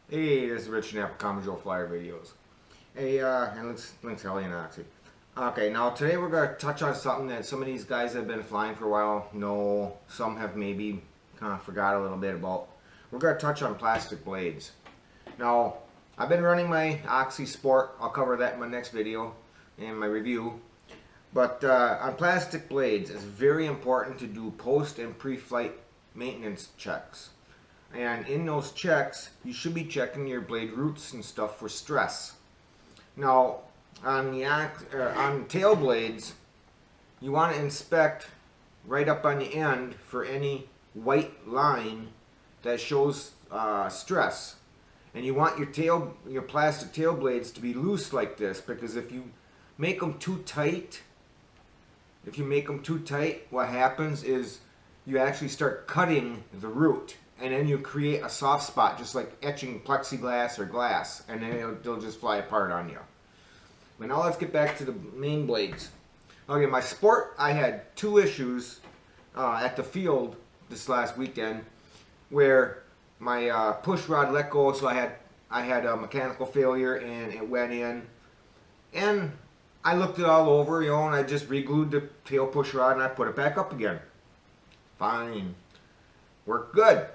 Hey, this is Rich Knapp, Common Joe Flyer Videos. Hey, and links Helly and Oxy. Okay, now today we're going to touch on something that some of these guys that have been flying for a while know, some have maybe kind of forgot a little bit about. We're going to touch on plastic blades. Now, I've been running my Oxy Sport. I'll cover that in my next video, in my review. But on plastic blades, it's very important to do post and pre-flight maintenance checks. And in those checks, you should be checking your blade roots and stuff for stress. Now, on tail blades, you want to inspect right up on the end for any white line that shows stress. And you want your plastic tail blades to be loose like this, because if you make them too tight, what happens is you actually start cutting the root. And then you create a soft spot, just like etching plexiglass or glass, and then they'll just fly apart on you. But now let's get back to the main blades. Okay, my Sport, I had two issues at the field this last weekend where my push rod let go, so I had a mechanical failure and it went in. And I looked it all over, and I just re-glued the tail push rod and I put it back up again. Fine. Worked good.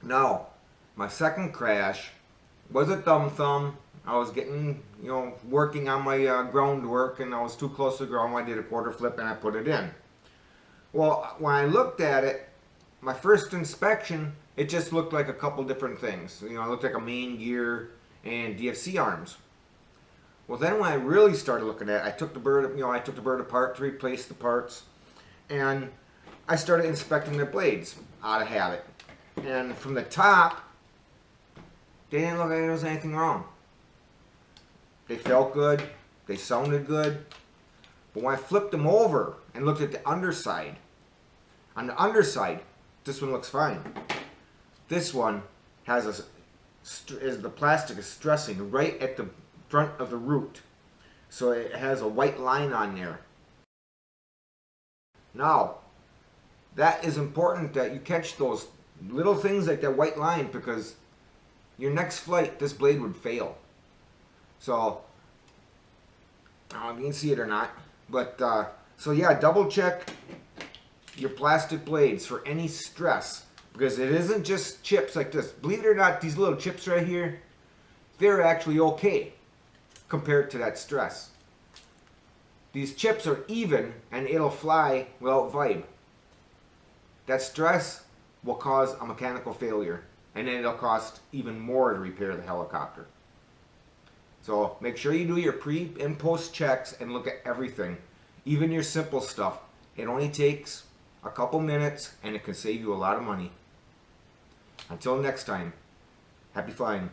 Now, my second crash was a thumb. I was getting, working on my groundwork, and I was too close to the ground. I did a quarter flip and I put it in. Well, when I looked at it, my first inspection, it just looked like a couple different things. It looked like a main gear and DFC arms. Well, then when I really started looking at it, I took the bird apart to replace the parts, and I started inspecting the blades out of habit. And from the top, they didn't look like there was anything wrong. They felt good, they sounded good. But when I flipped them over and looked at the underside, on the underside, this one looks fine. This one has the plastic is stressing right at the front of the root. So it has a white line on there. Now, that is important that you catch those little things like that white line, because your next flight, this blade would fail. So, I don't know if you can see it or not, but so yeah, double check your plastic blades for any stress, because it isn't just chips like this. Believe it or not, these little chips right here, they're actually okay compared to that stress. These chips are even and it'll fly without vibe. That stress will cause a mechanical failure, and then it'll cost even more to repair the helicopter. So make sure you do your pre and post checks and look at everything, even your simple stuff. It only takes a couple minutes and it can save you a lot of money. Until next time, happy flying.